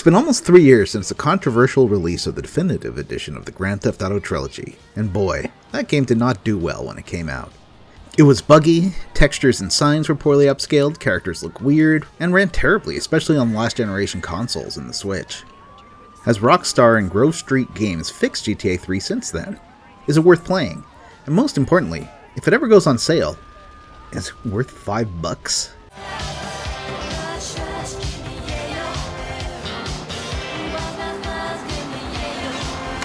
It's been almost 3 years since the controversial release of the definitive edition of the Grand Theft Auto trilogy, and boy, that game did not do well when it came out. It was buggy, textures and signs were poorly upscaled, characters looked weird, and ran terribly, especially on last generation consoles and the Switch. Has Rockstar and Grove Street Games fixed GTA 3 since then? Is it worth playing? And most importantly, if it ever goes on sale, is it worth $5?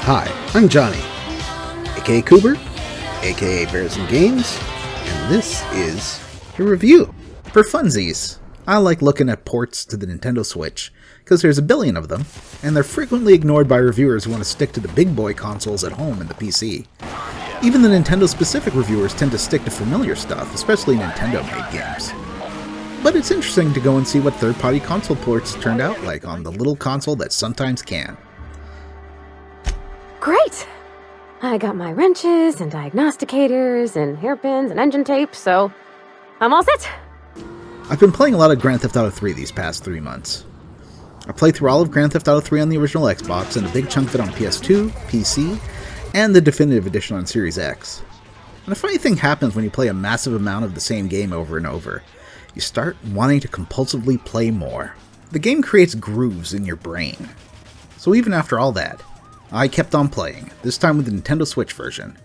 Hi, I'm Johnny, aka Cooper, aka Bears and Games, and this is a review. For funsies, I like looking at ports to the Nintendo Switch, because there's a billion of them, and they're frequently ignored by reviewers who want to stick to the big boy consoles at home and the PC. Even the Nintendo-specific reviewers tend to stick to familiar stuff, especially Nintendo-made games. But it's interesting to go and see what third-party console ports turned out like on the little console that sometimes can. Great! I got my wrenches and diagnosticators and hairpins and engine tape, so I'm all set! I've been playing a lot of Grand Theft Auto 3 these past 3 months. I played through all of Grand Theft Auto 3 on the original Xbox and a big chunk of it on PS2, PC, and the definitive edition on Series X. And a funny thing happens when you play a massive amount of the same game over and over. You start wanting to compulsively play more. The game creates grooves in your brain. So even after all that, I kept on playing, this time with the Nintendo Switch version.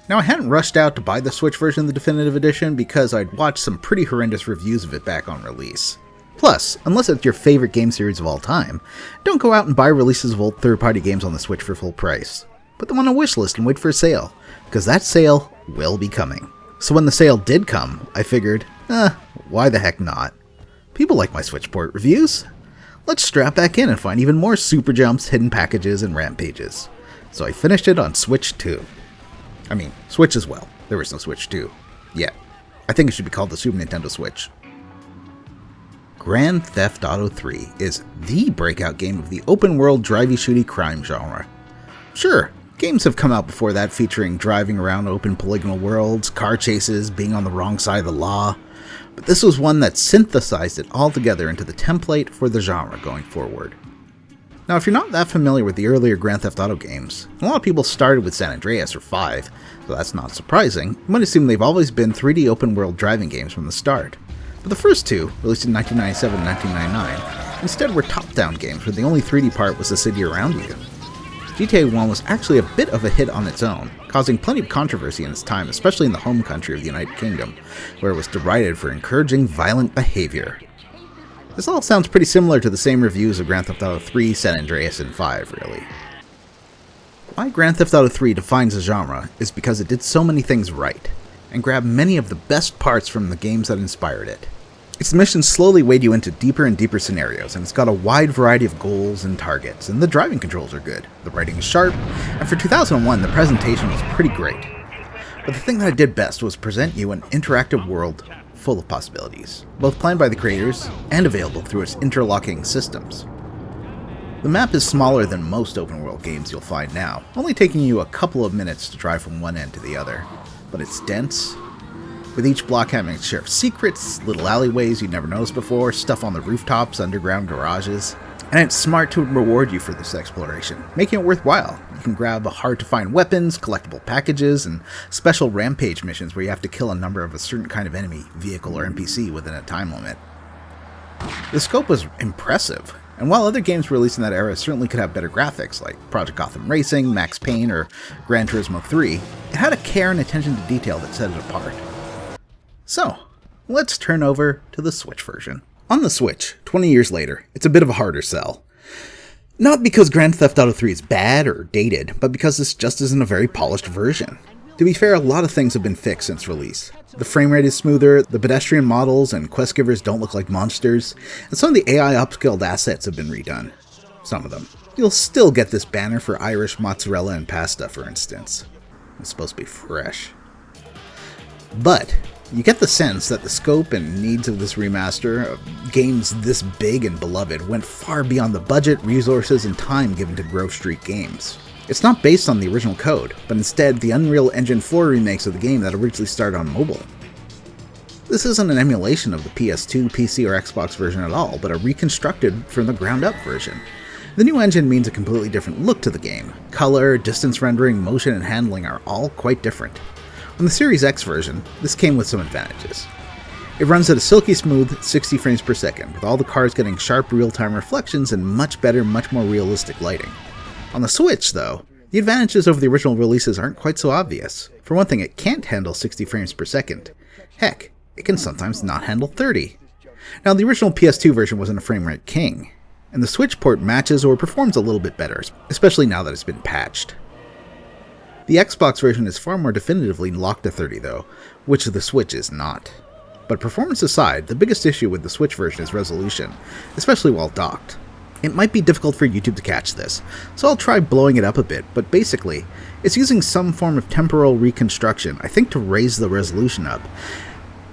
Now I hadn't rushed out to buy the Switch version of the definitive edition because I'd watched some pretty horrendous reviews of it back on release. Plus, unless it's your favorite game series of all time, don't go out and buy releases of old third-party games on the Switch for full price. Put them on a wish list and wait for a sale, because that sale will be coming. So when the sale did come, I figured, why the heck not? People like my Switch port reviews. Let's strap back in and find even more super jumps, hidden packages, and rampages. So I finished it on Switch 2. I mean, Switch as well. There was no Switch 2 yet. I think it should be called the Super Nintendo Switch. Grand Theft Auto 3 is the breakout game of the open-world drivey-shooty crime genre. Sure, games have come out before that featuring driving around open polygonal worlds, car chases, being on the wrong side of the law, but this was one that synthesized it all together into the template for the genre going forward. Now, if you're not that familiar with the earlier Grand Theft Auto games, a lot of people started with San Andreas or 5, so that's not surprising. You might assume they've always been 3D open-world driving games from the start. But the first two, released in 1997 and 1999, instead were top-down games where the only 3D part was the city around you. GTA 1 was actually a bit of a hit on its own, causing plenty of controversy in its time, especially in the home country of the United Kingdom, where it was derided for encouraging violent behavior. This all sounds pretty similar to the same reviews of Grand Theft Auto 3, San Andreas, and 5, really. Why Grand Theft Auto 3 defines a genre is because it did so many things right, and grabbed many of the best parts from the games that inspired it. Its missions slowly wade you into deeper and deeper scenarios, and it's got a wide variety of goals and targets, and the driving controls are good, the writing is sharp, and for 2001 the presentation was pretty great. But the thing that it did best was present you an interactive world full of possibilities, both planned by the creators and available through its interlocking systems. The map is smaller than most open world games you'll find now, only taking you a couple of minutes to drive from one end to the other, but it's dense, with each block having its share of secrets, little alleyways you'd never noticed before, stuff on the rooftops, underground garages. And it's smart to reward you for this exploration, making it worthwhile. You can grab hard-to-find weapons, collectible packages, and special rampage missions where you have to kill a number of a certain kind of enemy, vehicle, or NPC within a time limit. The scope was impressive, and while other games released in that era certainly could have better graphics, like Project Gotham Racing, Max Payne, or Gran Turismo 3, it had a care and attention to detail that set it apart. So, let's turn over to the Switch version. On the Switch, 20 years later, it's a bit of a harder sell. Not because Grand Theft Auto 3 is bad or dated, but because this just isn't a very polished version. To be fair, a lot of things have been fixed since release. The frame rate is smoother, the pedestrian models and quest givers don't look like monsters, and some of the AI upscaled assets have been redone. Some of them. You'll still get this banner for Irish mozzarella and pasta, for instance. It's supposed to be fresh. But you get the sense that the scope and needs of this remaster of games this big and beloved went far beyond the budget, resources, and time given to Grove Street Games. It's not based on the original code, but instead the Unreal Engine 4 remakes of the game that originally started on mobile. This isn't an emulation of the PS2, PC, or Xbox version at all, but a reconstructed from the ground up version. The new engine means a completely different look to the game. Color, distance rendering, motion, and handling are all quite different. On the Series X version, this came with some advantages. It runs at a silky smooth 60 frames per second, with all the cars getting sharp real-time reflections and much better, much more realistic lighting. On the Switch, though, the advantages over the original releases aren't quite so obvious. For one thing, it can't handle 60 frames per second. Heck, it can sometimes not handle 30. Now, the original PS2 version wasn't a frame rate king, and the Switch port matches or performs a little bit better, especially now that it's been patched. The Xbox version is far more definitively locked to 30 though, which the Switch is not. But performance aside, the biggest issue with the Switch version is resolution, especially while docked. It might be difficult for YouTube to catch this, so I'll try blowing it up a bit, but basically, it's using some form of temporal reconstruction, I think to raise the resolution up,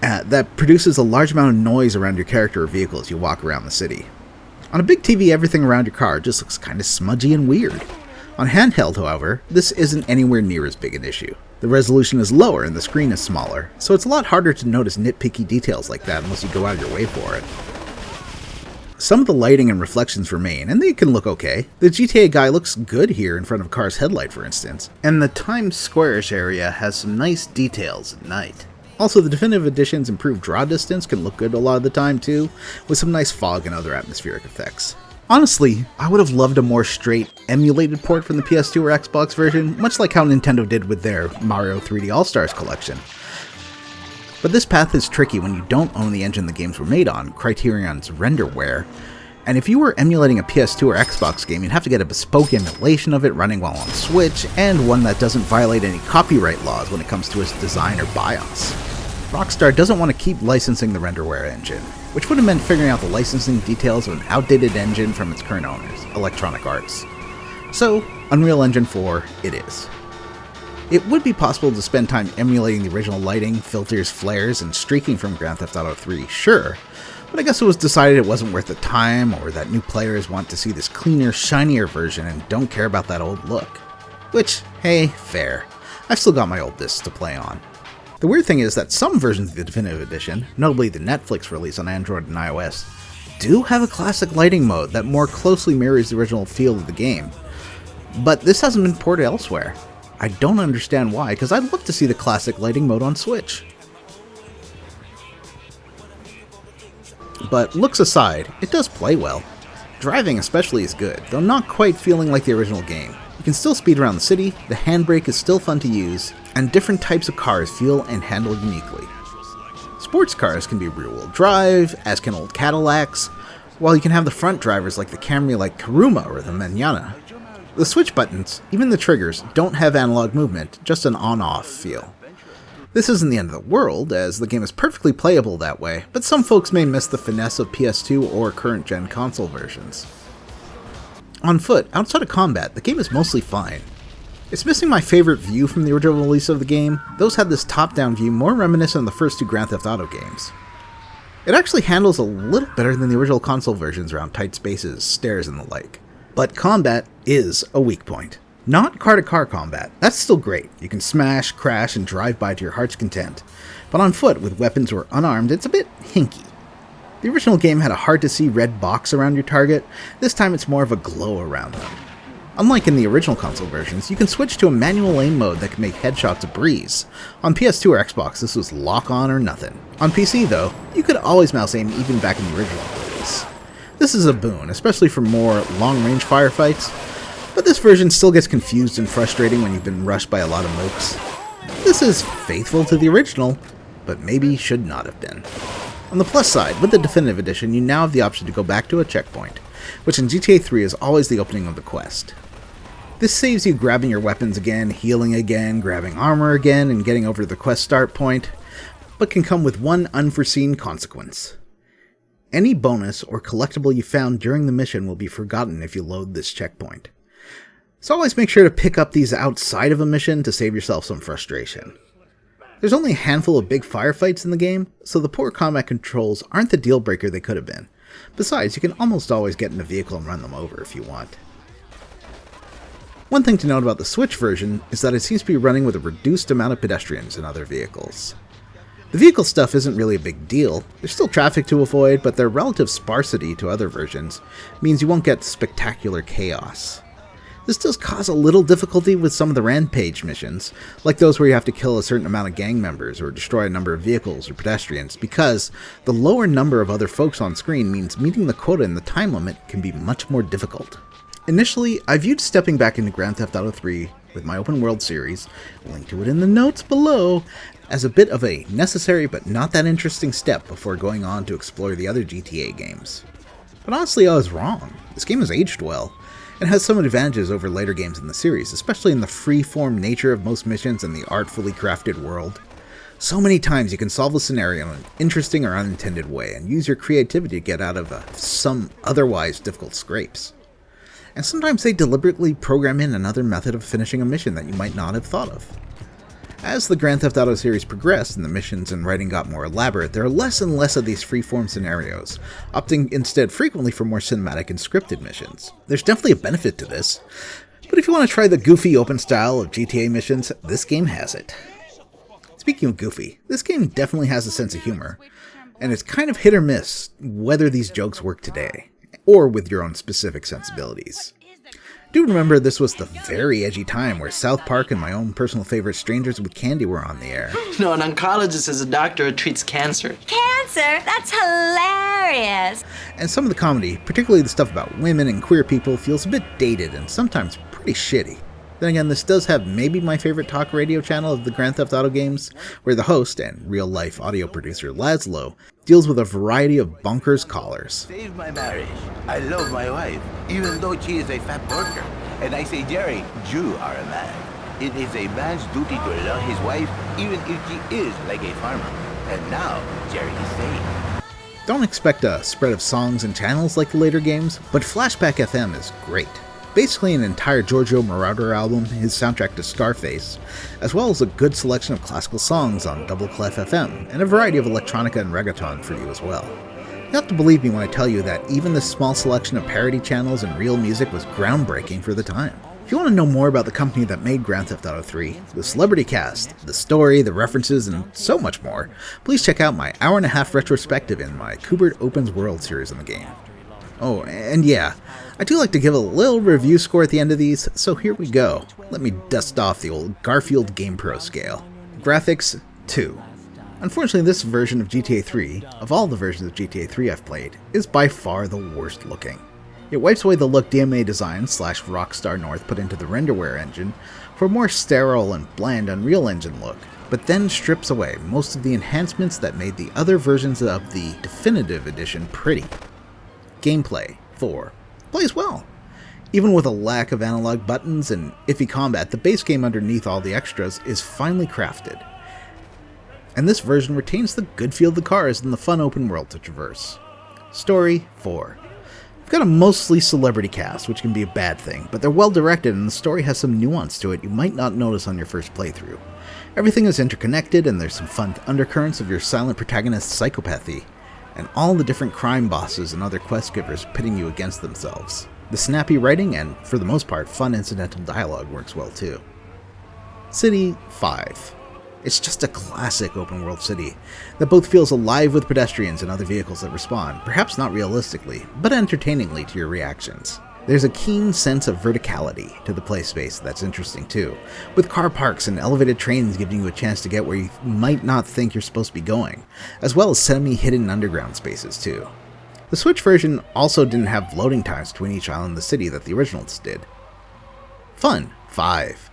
that produces a large amount of noise around your character or vehicle as you walk around the city. On a big TV, everything around your car just looks kinda smudgy and weird. On handheld, however, this isn't anywhere near as big an issue. The resolution is lower and the screen is smaller, so it's a lot harder to notice nitpicky details like that unless you go out of your way for it. Some of the lighting and reflections remain, and they can look okay. The GTA guy looks good here in front of a car's headlight, for instance, and the Times Square-ish area has some nice details at night. Also, the Definitive Edition's improved draw distance can look good a lot of the time too, with some nice fog and other atmospheric effects. Honestly, I would have loved a more straight, emulated port from the PS2 or Xbox version, much like how Nintendo did with their Mario 3D All-Stars collection. But this path is tricky when you don't own the engine the games were made on, Criterion's renderware, and if you were emulating a PS2 or Xbox game, you'd have to get a bespoke emulation of it running while on Switch, and one that doesn't violate any copyright laws when it comes to its design or BIOS. Rockstar doesn't want to keep licensing the renderware engine, which would have meant figuring out the licensing details of an outdated engine from its current owners, Electronic Arts. So, Unreal Engine 4 it is. It would be possible to spend time emulating the original lighting, filters, flares, and streaking from Grand Theft Auto 3, sure, but I guess it was decided it wasn't worth the time, or that new players want to see this cleaner, shinier version and don't care about that old look. Which, hey, fair. I've still got my old discs to play on. The weird thing is that some versions of the Definitive Edition, notably the Netflix release on Android and iOS, do have a classic lighting mode that more closely mirrors the original feel of the game. But this hasn't been ported elsewhere. I don't understand why, because I'd love to see the classic lighting mode on Switch. But looks aside, it does play well. Driving especially is good, though not quite feeling like the original game. You can still speed around the city, the handbrake is still fun to use, and different types of cars feel and handle uniquely. Sports cars can be rear-wheel drive, as can old Cadillacs, while you can have the front drivers like the Camry like Karuma or the Manana. The switch buttons, even the triggers, don't have analog movement, just an on-off feel. This isn't the end of the world, as the game is perfectly playable that way, but some folks may miss the finesse of PS2 or current-gen console versions. On foot, outside of combat, the game is mostly fine. It's missing my favorite view from the original release of the game. Those had this top-down view more reminiscent of the first two Grand Theft Auto games. It actually handles a little better than the original console versions around tight spaces, stairs, and the like. But combat is a weak point. Not car-to-car combat, that's still great. You can smash, crash, and drive by to your heart's content. But on foot, with weapons or unarmed, it's a bit hinky. The original game had a hard-to-see red box around your target. This time it's more of a glow around them. Unlike in the original console versions, you can switch to a manual aim mode that can make headshots a breeze. On PS2 or Xbox, this was lock-on or nothing. On PC, though, you could always mouse aim even back in the original release. This is a boon, especially for more long-range firefights, but this version still gets confused and frustrating when you've been rushed by a lot of mokes. This is faithful to the original, but maybe should not have been. On the plus side, with the Definitive Edition, you now have the option to go back to a checkpoint, which in GTA 3 is always the opening of the quest. This saves you grabbing your weapons again, healing again, grabbing armor again, and getting over to the quest start point, but can come with one unforeseen consequence. Any bonus or collectible you found during the mission will be forgotten if you load this checkpoint. So always make sure to pick up these outside of a mission to save yourself some frustration. There's only a handful of big firefights in the game, so the poor combat controls aren't the deal breaker they could have been. Besides, you can almost always get in a vehicle and run them over if you want. One thing to note about the Switch version is that it seems to be running with a reduced amount of pedestrians and other vehicles. The vehicle stuff isn't really a big deal. There's still traffic to avoid, but their relative sparsity to other versions means you won't get spectacular chaos. This does cause a little difficulty with some of the rampage missions, like those where you have to kill a certain amount of gang members or destroy a number of vehicles or pedestrians, because the lower number of other folks on screen means meeting the quota in the time limit can be much more difficult. Initially, I viewed stepping back into Grand Theft Auto 3 with my open world series, link to it in the notes below, as a bit of a necessary but not that interesting step before going on to explore the other GTA games. But honestly, I was wrong. This game has aged well, and has some advantages over later games in the series, especially in the free-form nature of most missions and the artfully crafted world. So many times you can solve a scenario in an interesting or unintended way, and use your creativity to get out of some otherwise difficult scrapes. And sometimes they deliberately program in another method of finishing a mission that you might not have thought of. As the Grand Theft Auto series progressed and the missions and writing got more elaborate, there are less and less of these free-form scenarios, opting instead frequently for more cinematic and scripted missions. There's definitely a benefit to this, but if you want to try the goofy open style of GTA missions, this game has it. Speaking of goofy, this game definitely has a sense of humor, and it's kind of hit or miss whether these jokes work today, or with your own specific sensibilities. Do remember this was the very edgy time where South Park and my own personal favorite Strangers with Candy were on the air. No, an oncologist is a doctor who treats cancer. Cancer? That's hilarious! And some of the comedy, particularly the stuff about women and queer people, feels a bit dated and sometimes pretty shitty. Then again, this does have maybe my favorite talk radio channel of the Grand Theft Auto games, where the host and real-life audio producer Laszlo deals with a variety of bonkers callers. Save my marriage. I love my wife, even though she is a fat worker. And I say, Jerry, you are a man. It is a man's duty to love his wife, even if she is like a farmer. And now, Jerry is saying. Don't expect a spread of songs and channels like the later games, but Flashback FM is great. Basically an entire Giorgio Moroder album, his soundtrack to Scarface, as well as a good selection of classical songs on Double Clef FM, and a variety of electronica and reggaeton for you as well. You have to believe me when I tell you that even this small selection of parody channels and real music was groundbreaking for the time. If you want to know more about the company that made Grand Theft Auto 3, the celebrity cast, the story, the references, and so much more, please check out my hour-and-a-half retrospective in my Kubert Opens World series on the game. Oh, and yeah, I do like to give a little review score at the end of these, so here we go. Let me dust off the old Garfield GamePro scale. Graphics, 2. Unfortunately, this version of GTA 3, of all the versions of GTA 3 I've played, is by far the worst looking. It wipes away the look DMA Design / Rockstar North put into the Renderware engine for a more sterile and bland Unreal Engine look, but then strips away most of the enhancements that made the other versions of the Definitive Edition pretty. Gameplay, 4. Plays well. Even with a lack of analog buttons and iffy combat, the base game underneath all the extras is finely crafted. And this version retains the good feel of the cars and the fun open world to traverse. Story, 4. We've got a mostly celebrity cast, which can be a bad thing, but they're well directed and the story has some nuance to it you might not notice on your first playthrough. Everything is interconnected and there's some fun undercurrents of your silent protagonist's psychopathy, and all the different crime bosses and other quest givers pitting you against themselves. The snappy writing and, for the most part, fun incidental dialogue works well too. City, 5. It's just a classic open world city that both feels alive with pedestrians and other vehicles that respond, perhaps not realistically, but entertainingly to your reactions. There's a keen sense of verticality to the play space that's interesting too, with car parks and elevated trains giving you a chance to get where you might not think you're supposed to be going, as well as semi-hidden underground spaces too. The Switch version also didn't have loading times between each island in the city that the originals did. Fun, 5.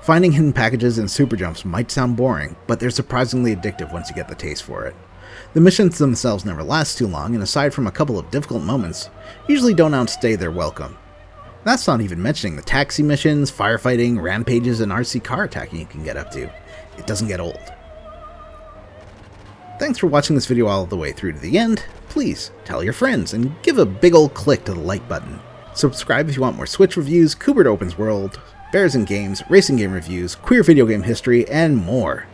Finding hidden packages and super jumps might sound boring, but they're surprisingly addictive once you get the taste for it. The missions themselves never last too long, and aside from a couple of difficult moments, usually don't outstay their welcome. That's not even mentioning the taxi missions, firefighting, rampages, and RC car attacking you can get up to. It doesn't get old. Thanks for watching this video all the way through to the end. Please tell your friends and give a big ol' click to the like button. Subscribe if you want more Switch reviews, Kubert Opens World, Bears and Games, racing game reviews, queer video game history, and more.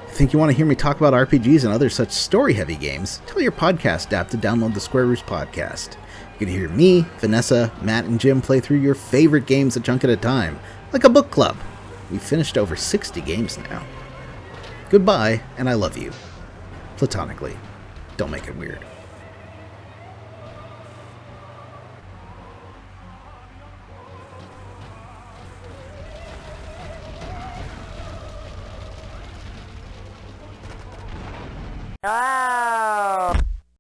Think you want to hear me talk about RPGs and other such story-heavy games? Tell your podcast app to download the Square Roots podcast. You can hear me, Vanessa, Matt, and Jim play through your favorite games a chunk at a time, like a book club. We've finished over 60 games now. Goodbye, and I love you. Platonically. Don't make it weird. Ah!